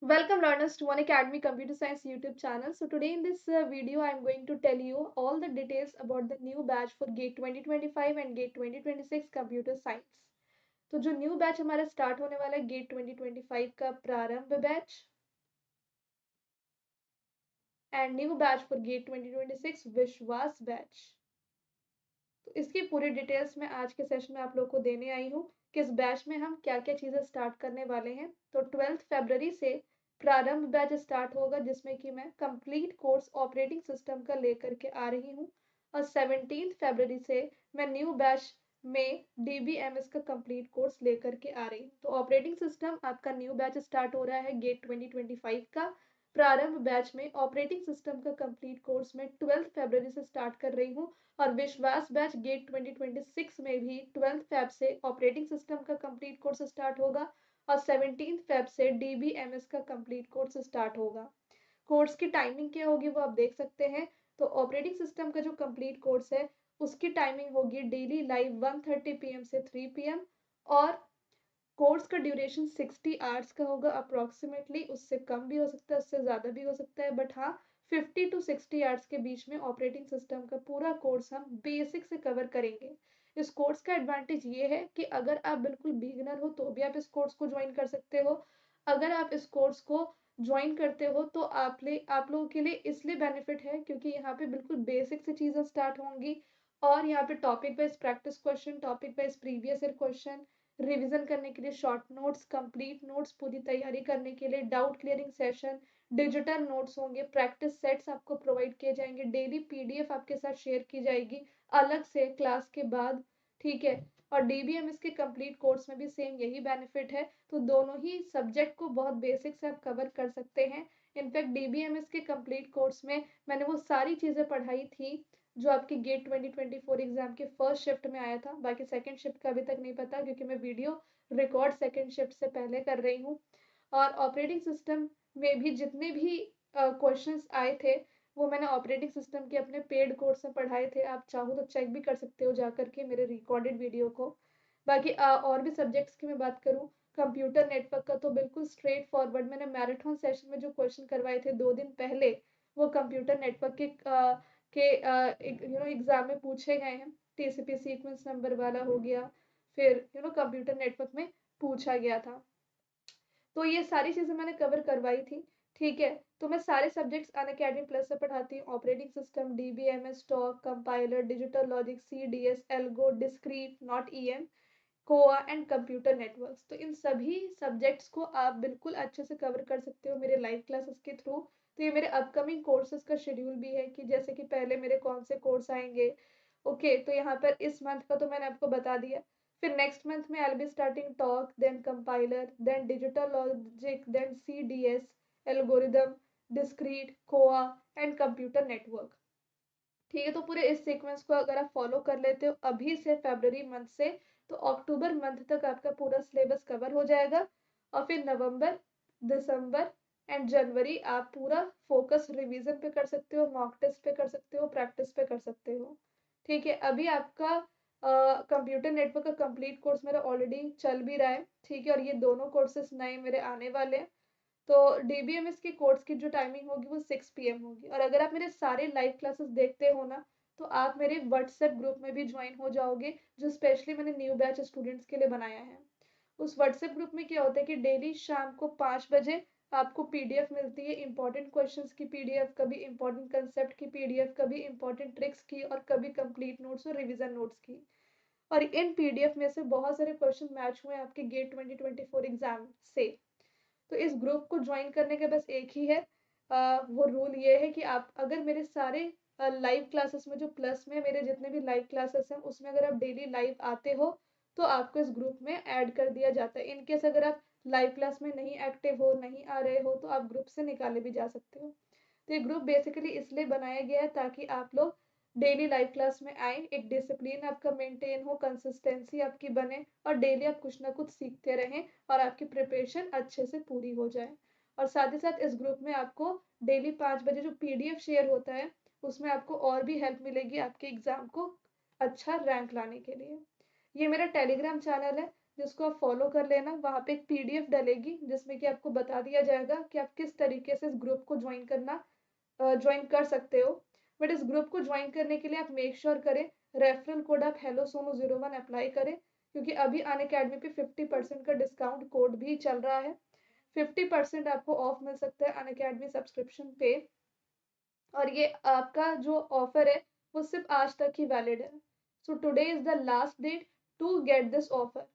Welcome learners to One Academy Computer Science YouTube channel. So today in this video I am going to tell you all the details about the new batch for GATE 2025 and GATE 2026 Computer Science. तो जो new batch हमारा start होने वाला है gate 2025 का Prarambh batch and new batch for GATE 2026 Vishwas batch. तो इसकी पूरी डिटेल्स मैं आज के सेशन में आप लोग को देने आई हूँ कि इस बैच में हम क्या क्या चीज़ें स्टार्ट करने वाले हैं। तो 12 फरवरी से प्रारंभ बैच स्टार्ट होगा जिसमें कि मैं कंप्लीट कोर्स ऑपरेटिंग सिस्टम का लेकर के आ रही हूँ और 17 फरवरी से मैं न्यू बैच में DBMS का कंप्लीट कोर्स लेकर के आ रही हूँ। तो ऑपरेटिंग सिस्टम आपका न्यू बैच स्टार्ट हो रहा है गेट 2025 का। प्रारंभ बैच में ऑपरेटिंग सिस्टम का कंप्लीट कोर्स मैं 12 फरवरी से स्टार्ट कर रही हूँ और विश्वास बैच गेट 2026 में भी 12 फैब से ऑपरेटिंग सिस्टम का कंप्लीट कोर्स स्टार्ट होगा और 17 फैब से DBMS का कंप्लीट कोर्स स्टार्ट होगा। कोर्स की टाइमिंग क्या होगी वो आप देख सकते हैं। तो ऑपरेटिंग सिस्टम का जो कंप्लीट कोर्स है उसकी टाइमिंग होगी डेली लाइव 1:30 PM से 3 PM और कोर्स का ड्यूरेशन 60 आवर्स का होगा अप्रॉक्सीमेटली। उससे कम भी हो सकता है, उससे ज़्यादा भी हो सकता है, बट हाँ 50 to 60 आवर्स के बीच में ऑपरेटिंग सिस्टम का पूरा कोर्स हम बेसिक से कवर करेंगे। इस कोर्स का एडवांटेज ये है कि अगर आप बिल्कुल बिगिनर हो तो भी आप इस कोर्स को ज्वाइन कर सकते हो। अगर आप इस कोर्स को ज्वाइन करते हो तो आप लोगों के लिए इसलिए बेनिफिट है क्योंकि यहाँ पे बिल्कुल बेसिक से चीज़ें स्टार्ट होंगी और यहाँ पे topic wise practice question, topic wise previous year question, revision करने के लिए शॉर्ट नोट्स, कंप्लीट नोट्स, पूरी तैयारी करने के लिए doubt clearing session, digital notes होंगे, प्रैक्टिस सेट्स आपको प्रोवाइड किए जाएंगे, डेली PDF आपके साथ शेयर की जाएगी अलग से क्लास के बाद। ठीक है। और DBMS के कंप्लीट कोर्स में भी सेम यही बेनिफिट है। तो दोनों ही सब्जेक्ट को बहुत बेसिक से आप कवर कर सकते हैं। इनफैक्ट DBMS के कंप्लीट कोर्स में मैंने वो सारी चीज़ें पढ़ाई थी जो आपके गेट 2024 एग्जाम के फर्स्ट शिफ्ट में आया था। बाकी सेकंड शिफ्ट का अभी तक नहीं पता क्योंकि मैं वीडियो रिकॉर्ड सेकंड शिफ्ट से पहले कर रही हूँ। और ऑपरेटिंग सिस्टम में भी जितने भी क्वेश्चंस आए थे वो मैंने ऑपरेटिंग सिस्टम के अपने पेड कोर्स में पढ़ाए थे। आप चाहो तो चेक भी कर सकते हो जा करके मेरे रिकॉर्डेड वीडियो को। बाकी और भी सब्जेक्ट्स की मैं बात करूँ, कंप्यूटर नेटवर्क का तो बिल्कुल स्ट्रेट फॉरवर्ड मैंने मैराथन सेशन में जो क्वेश्चन करवाए थे 2 दिन पहले वो कंप्यूटर नेटवर्क के एग्जाम में पूछे गए हैं। TCP सीक्वेंस नंबर वाला हो गया, फिर कंप्यूटर नेटवर्क में पूछा गया था। तो ये सारी चीज़ें मैंने कवर करवाई थी। ठीक है। तो मैं सारे सब्जेक्ट्स अनअकैडमी प्लस से पढ़ाती हूँ। Operating system, DBMS, TOC, compiler, digital logic, CDS, algo, discrete नॉट EM, COA and computer networks. तो इन सभी सब्जेक्ट्स को आप बिल्कुल अच्छे से कवर कर सकते हो मेरे लाइव क्लासेस के थ्रू। तो ये मेरे अपकमिंग कोर्सेज का शेड्यूल भी है कि जैसे कि पहले मेरे कौन से कोर्स आएंगे। ओके, तो यहाँ पर इस मंथ का तो मैंने आपको बता दिया। फिर नेक्स्ट मंथ में I be starting TOC, then compiler, then digital logic, then CDS, algorithm, discrete, COA and computer network. ठीक है। तो पूरे इस सीक्वेंस को अगर आप फॉलो कर लेते हो अभी से फरवरी मंथ से तो अक्टूबर मंथ तक आपका पूरा सिलेबस कवर हो जाएगा और फिर नवंबर, दिसंबर एंड जनवरी आप पूरा फोकस रिवीजन पे कर सकते हो, मॉक टेस्ट पे कर सकते हो, प्रैक्टिस पे कर सकते हो। ठीक है। अभी आपका कंप्यूटर नेटवर्क का कंप्लीट कोर्स मेरा ऑलरेडी चल भी रहा है। ठीक है। और ये दोनों कोर्सेज नए मेरे आने वाले हैं। तो DBMS के कोर्स की जो टाइमिंग होगी वो 6 PM होगी। और अगर आप मेरे सारे लाइव क्लासेस देखते हो ना तो आप मेरे व्हाट्सएप ग्रुप में भी ज्वाइन हो जाओगे जो स्पेशली मैंने न्यू बैच स्टूडेंट्स के लिए बनाया है। उस व्हाट्सएप ग्रुप में क्या होता है कि डेली शाम को 5 बजे आपको PDF मिलती है, इंपॉर्टेंट क्वेश्चंस की PDF, कभी इंपॉर्टेंट कंसेप्ट की PDF, कभी इंपॉर्टेंट ट्रिक्स की और कभी कंप्लीट नोट्स और रिवीजन नोट्स की। और इन PDF में से बहुत सारे क्वेश्चन मैच हुए आपके गेट 2024 एग्जाम से। तो इस ग्रुप को ज्वाइन करने का बस एक ही है वो रूल ये है कि आप अगर मेरे सारे लाइव क्लासेस में जो प्लस में मेरे जितने भी लाइव क्लासेस हैं उसमें अगर आप डेली लाइव आते हो तो आपको इस ग्रुप में ऐड कर दिया जाता है। इनकेस अगर आप लाइव क्लास में नहीं एक्टिव हो, नहीं आ रहे हो तो आप ग्रुप से निकाले भी जा सकते हो। तो ये ग्रुप बेसिकली इसलिए बनाया गया है ताकि आप लोग डेली लाइव क्लास में आए, एक डिसिप्लिन आपका मेंटेन हो, कंसिस्टेंसी आपकी बने और डेली आप कुछ ना कुछ सीखते रहें और आपकी प्रिपरेशन अच्छे से पूरी हो जाए। और साथ ही साथ इस ग्रुप में आपको डेली 5 बजे जो PDF शेयर होता है उसमें आपको और भी हेल्प मिलेगी आपके एग्जाम को अच्छा रैंक लाने के लिए। ये मेरा टेलीग्राम चैनल है जिसको आप फॉलो कर लेना। वहाँ पे एक PDF डलेगी जिसमें कि आपको बता दिया जाएगा कि आप किस तरीके से इस ग्रुप को ज्वाइन कर सकते हो। बट इस ग्रुप को ज्वाइन करने के लिए आप मेक श्योर करें रेफरल कोड आप हेलो सोनू 01 अप्लाई करें, क्योंकि अभी अनअकैडमी पे 50% का डिस्काउंट कोड भी चल रहा है। 50% आपको ऑफ मिल सकता है अनअकैडमी सब्सक्रिप्शन पे। और ये आपका जो ऑफर है वो सिर्फ आज तक ही वैलिड है। So today is the last date to get this offer.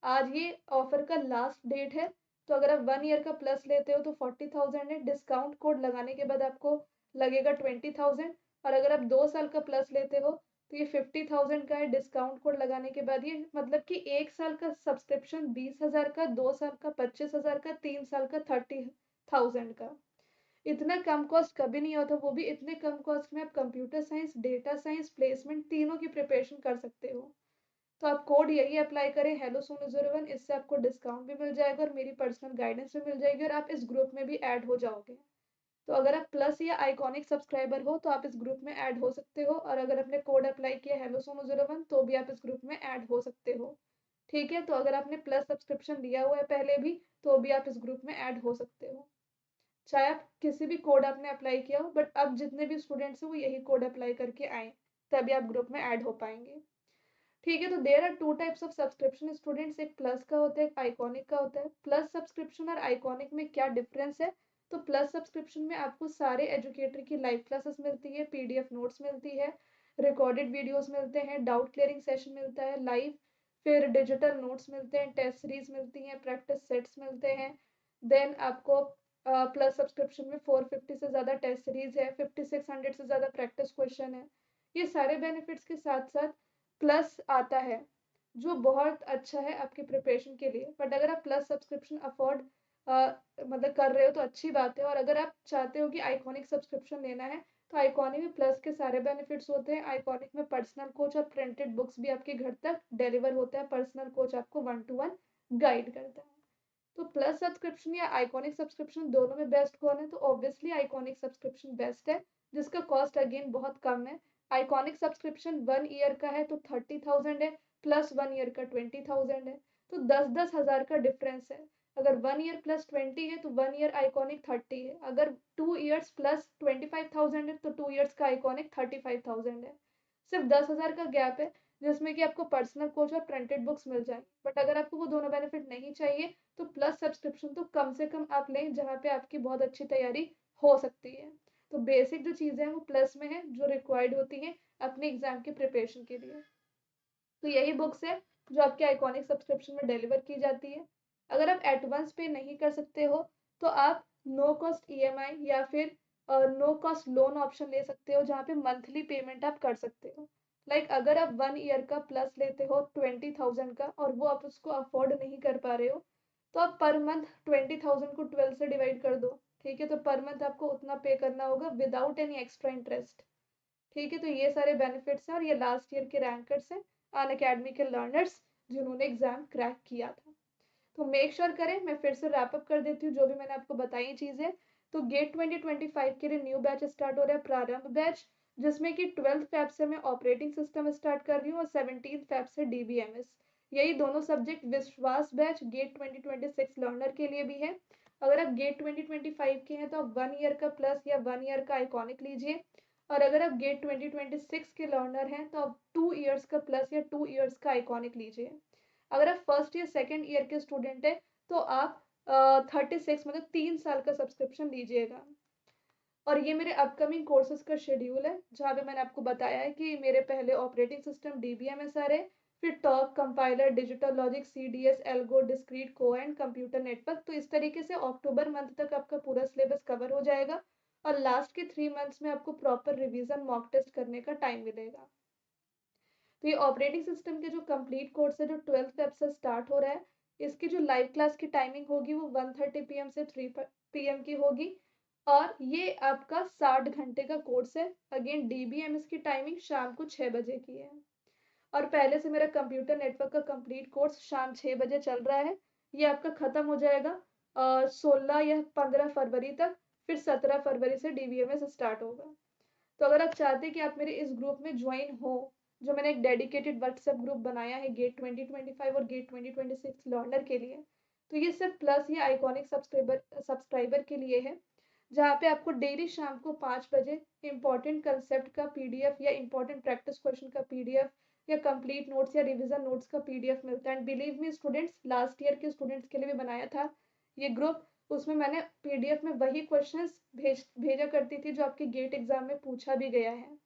आज ये ऑफर का लास्ट डेट है। तो अगर आप 1 ईयर का प्लस लेते हो तो 40,000 है, डिस्काउंट कोड लगाने के बाद आपको लगेगा 20,000। और अगर आप 2 साल का प्लस लेते हो तो ये 50,000 का है, डिस्काउंट कोड लगाने के बाद ये मतलब कि 1 साल का सब्सक्रिप्शन 20,000 का, 2 साल का 25,000 का, 3 साल का 30,000 का। इतना कम कॉस्ट कभी नहीं होता, वो भी इतने कम कॉस्ट में आप computer science, data science, placement तीनों की प्रिपरेशन कर सकते हो। तो आप कोड यही अप्लाई करें हेलो सोनू 01, इससे आपको डिस्काउंट भी मिल जाएगा और मेरी पर्सनल गाइडेंस भी मिल जाएगी और आप इस ग्रुप में भी ऐड हो जाओगे। तो अगर आप प्लस या आइकॉनिक सब्सक्राइबर हो तो आप इस ग्रुप में ऐड हो सकते हो, और अगर आपने कोड अप्लाई किया हेलो सोनू 01 तो भी आप इस ग्रुप में ऐड हो सकते हो। ठीक है, तो अगर आपने प्लस सब्सक्रिप्शन लिया हुआ है पहले भी तो भी आप इस ग्रुप में ऐड हो सकते हो, चाहे आप किसी भी कोड आपने अप्लाई किया हो। बट अब जितने भी स्टूडेंट्स हैं वो यही कोड अप्लाई करके आए, तभी आप ग्रुप में ऐड हो पाएंगे। ठीक है, तो there are two types of subscription students, एक प्लस का होता है, एक आइकॉनिक का होता है। प्लस सब्सक्रिप्शन और आइकॉनिक में क्या डिफरेंस है? तो प्लस सब्सक्रिप्शन में आपको सारे एजुकेटर की लाइव क्लासेस मिलती है, PDF नोट्स मिलती है, रिकॉर्डेड वीडियोस मिलते हैं, डाउट क्लियरिंग सेशन मिलता है लाइव, फिर डिजिटल नोट्स मिलते हैं, टेस्ट सीरीज मिलती हैं, प्रैक्टिस सेट्स मिलते हैं। देन आपको प्लस सब्सक्रिप्शन में 450 से ज़्यादा टेस्ट सीरीज है, 5600 से ज़्यादा प्रैक्टिस क्वेश्चन है। ये सारे बेनिफिट्स के साथ साथ प्लस आता है जो बहुत अच्छा है आपकी प्रिपरेशन के लिए। बट अगर आप प्लस सब्सक्रिप्शन अफोर्ड मतलब कर रहे हो तो अच्छी बात है, और अगर आप चाहते हो कि आइकॉनिक सब्सक्रिप्शन लेना है तो आइकॉनिक में प्लस के सारे बेनिफिट्स होते हैं। आइकॉनिक में पर्सनल कोच और प्रिंटेड बुक्स भी आपके घर तक डिलीवर होता है, पर्सनल कोच आपको 1 to 1 गाइड करता है। तो प्लस सब्सक्रिप्शन या आइकॉनिक सब्सक्रिप्शन दोनों में बेस्ट कौन है? तो ऑब्वियसली आइकॉनिक सब्सक्रिप्शन बेस्ट है, जिसका कॉस्ट अगेन बहुत कम है। आइकॉनिक सब्सक्रिप्शन 1 ईयर का है तो 30,000 है, प्लस 1 ईयर का 20,000 है, तो 10,000 का डिफरेंस है। अगर 1 ईयर प्लस 20 है तो 1 ईयर आइकॉनिक 30 है, अगर 2 ईयर्स प्लस 25,000 है तो 2 ईयर्स का आइकॉनिक 35,000 है। सिर्फ 10,000 का गैप है, जिसमें कि आपको पर्सनल कोच और प्रिंटेड बुक्स मिल जाए। बट अगर आपको वो दोनों बेनिफिट नहीं चाहिए तो प्लस सब्सक्रिप्शन तो कम से कम आप लें जहाँ पे आपकी बहुत अच्छी तैयारी हो सकती है। तो बेसिक जो चीज़ें हैं वो प्लस में है, जो रिक्वायर्ड होती हैं अपने एग्जाम की प्रिपरेशन के लिए। तो यही बुक्स है जो आपके आइकॉनिक सब्सक्रिप्शन में डिलीवर की जाती है। अगर आप एडवांस पे नहीं कर सकते हो तो आप नो कॉस्ट EMI या फिर नो कॉस्ट लोन ऑप्शन ले सकते हो, जहाँ पे मंथली पेमेंट आप कर सकते हो। लाइक अगर आप 1 ईयर का प्लस लेते हो 20,000 का और वो आप उसको अफोर्ड नहीं कर पा रहे हो तो आप पर मंथ 20,000 को 12 से डिवाइड कर दो। ठीक है, तो पर मंथ आपको उतना पे करना होगा विदाउट एनी एक्स्ट्रा इंटरेस्ट। ठीक है, तो ये सारे बेनिफिट्स हैं और ये लास्ट ईयर के रैंकर्स हैं, अनअकैडमी के लर्नर्स जिन्होंने एग्जाम क्रैक किया था। तो मेक श्योर करें, मैं फिर से रैप अप कर देती हूँ जो भी मैंने आपको बताई चीज़ें। तो गेट 2025 के लिए न्यू बैच स्टार्ट हो रहा है, प्रारंभ बैच, जिसमें कि 12 फेब से मैं ऑपरेटिंग सिस्टम स्टार्ट कर रही हूँ और 17 फेब से DBMS। यही दोनों सब्जेक्ट विश्वास बैच गेट 2026 लर्नर के लिए भी है। अगर आप गेट 2025 के हैं तो आप 1 ईयर का प्लस या 1 ईयर का आइकॉनिक लीजिए, और अगर आप गेट 2026 के लर्नर हैं तो आप 2 ईयर्स का प्लस या 2 ईयर्स का आइकॉनिक लीजिए। अगर आप फर्स्ट या सेकेंड ईयर के स्टूडेंट हैं तो आप 36 मतलब 3 साल का सब्सक्रिप्शन लीजिएगा। और ये मेरे अपकमिंग कोर्सेज का शेड्यूल है, जहाँ पे मैंने आपको बताया है कि मेरे पहले ऑपरेटिंग सिस्टम DBMS आ रहे, फिर top, compiler, digital logic, CDS, algo, discrete, को एंड कंप्यूटर नेटवर्क। तो इस तरीके से अक्टूबर मंथ तक आपका पूरा सिलेबस कवर हो जाएगा और लास्ट के 3 मंथ्स में आपको प्रॉपर रिवीजन, मॉक टेस्ट करने का टाइम मिलेगा। तो ये ऑपरेटिंग सिस्टम के जो कंप्लीट कोर्स है जो 12 फेब से स्टार्ट हो रहा है, इसकी जो लाइव क्लास की टाइमिंग होगी वो 1:30 PM से 3 PM की होगी, और ये आपका 60 घंटे का कोर्स है। अगेन DBMS की टाइमिंग शाम को 6 बजे की है। और पहले से मेरा कंप्यूटर नेटवर्क का कंप्लीट कोर्स शाम 6 बजे चल रहा है, ये आपका ख़त्म हो जाएगा 16 या 15 फरवरी तक, फिर 17 फरवरी से DBMS स्टार्ट होगा। तो अगर आप चाहते हैं कि आप मेरे इस ग्रुप में ज्वाइन हो जो मैंने एक डेडिकेटेड व्हाट्सएप ग्रुप बनाया है गेट 2025 और गेट 2026 लर्नर के लिए। तो ये सिर्फ प्लस या आइकॉनिक सब्सक्राइबर के लिए है, जहाँ पे आपको डेली शाम को 5 बजे इंपॉर्टेंट कंसेप्ट का पीडीएफ या इंपॉर्टेंट प्रैक्टिस क्वेश्चन का पीडीएफ या कंप्लीट नोट्स या रिवीजन नोट्स का पीडीएफ मिलता है। And believe me students, last year के स्टूडेंट्स के लिए भी बनाया था ये ग्रुप। उसमें मैंने पीडीएफ में वही क्वेश्चंस भेजा करती थी जो आपके गेट एग्जाम में पूछा भी गया है।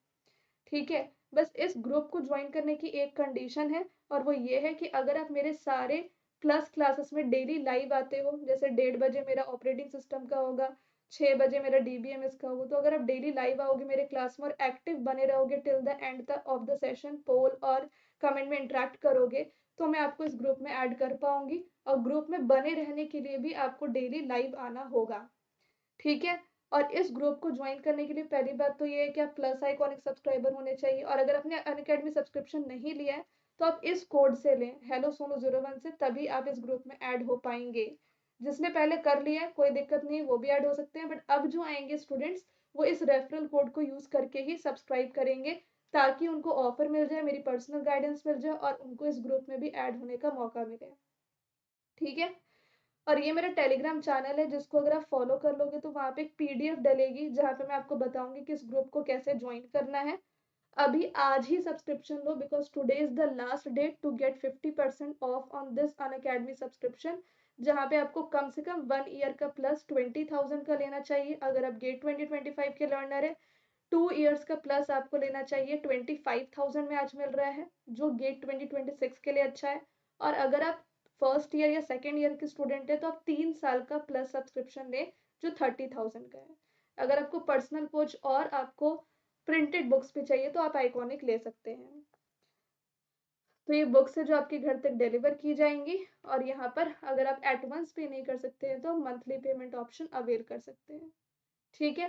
ठीक है, बस इस ग्रुप को ज्वाइन करने की एक कंडीशन है, और वो ये है कि अगर आप मेरे सारे प्लस क्लासेस में डेली लाइव आते हो, जैसे 1:30 बजे मेरा ऑपरेटिंग सिस्टम का होगा, 6 बजे मेरा डीबीएमएस का होगा, तो अगर आप डेली लाइव आओगे मेरे क्लास में और एक्टिव बने रहोगे till the end of the session, poll और कमेंट में इंटरेक्ट करोगे, तो मैं आपको इस ग्रुप में ऐड कर पाऊंगी। और ग्रुप में बने रहने के लिए भी आपको डेली लाइव आना होगा। ठीक है, और इस ग्रुप को ज्वाइन करने के लिए पहली बात तो ये है कि आप प्लस आइकॉनिक सब्सक्राइबर होने चाहिए, और अगर आपने अनअकैडमी सब्सक्रिप्शन नहीं लिया है तो आप इस कोड से लें, हेलो सोनू 01 से, तभी आप इस ग्रुप में ऐड हो पाएंगे। जिसने पहले कर लिया है कोई दिक्कत नहीं, वो भी ऐड हो सकते हैं, बट अब जो आएंगे स्टूडेंट्स वो इस रेफरल कोड को यूज करके ही सब्सक्राइब करेंगे, ताकि उनको ऑफर मिल जाए, मेरी पर्सनल गाइडेंस मिल जाए और उनको इस ग्रुप में भी ऐड होने का मौका मिले। ठीक है, और ये मेरा टेलीग्राम चैनल है, जिसको अगर आप फॉलो कर लोगे तो वहाँ पे एक पीडीएफ डलेगी जहाँ पे मैं आपको बताऊंगी कि इस ग्रुप को कैसे ज्वाइन करना है। अभी आज ही सब्सक्रिप्शन लो, because today is the last date to get 50% off on this Unacademy subscription, जहाँ पे आपको कम से कम 1 ईयर का प्लस 20,000 का लेना चाहिए अगर आप गेट 2025 के लर्नर है। 2 ईयर्स का प्लस आपको लेना चाहिए 25,000 में आज मिल रहा है, जो गेट 2026 के लिए अच्छा है। और अगर आप फर्स्ट ईयर या सेकेंड ईयर के स्टूडेंट है तो आप 3 साल का प्लस सब्सक्रिप्शन लें, जो 30,000 का है। अगर आपको पर्सनल कोच और आपको प्रिंटेड बुक्स भी चाहिए तो आप आइकॉनिक ले सकते हैं। तो ये बुक्स है जो आपके घर तक डिलीवर की जाएंगी, और यहाँ पर अगर आप एडवांस पे नहीं कर सकते हैं तो मंथली पेमेंट ऑप्शन अवेल कर सकते हैं। ठीक है,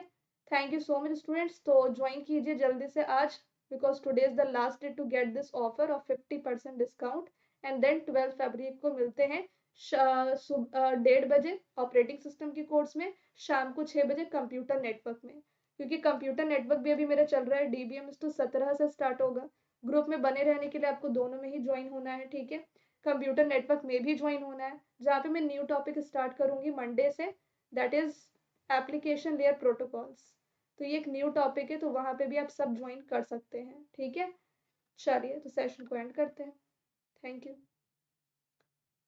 thank you so much students. तो ज्वाइन कीजिए जल्दी से आज, because today is the last day to get this offer of 50% discount. And then 12 फरवरी को मिलते हैं 1:30 बजे ऑपरेटिंग सिस्टम के कोर्स में, शाम को 6 बजे कंप्यूटर नेटवर्क में, क्योंकि कंप्यूटर नेटवर्क भी अभी मेरा चल रहा है, डीबीएमएस तो 17 से स्टार्ट होगा। ग्रुप में बने रहने के लिए आपको दोनों में ही ज्वाइन होना है। ठीक है, कंप्यूटर नेटवर्क में भी ज्वाइन होना है, जहाँ पे मैं न्यू टॉपिक स्टार्ट करूंगी मंडे से, that is application layer protocols. तो ये एक न्यू टॉपिक है, तो वहां पे भी आप सब ज्वाइन कर सकते हैं। ठीक है, चलिए तो सेशन को एंड करते हैं। Thank you.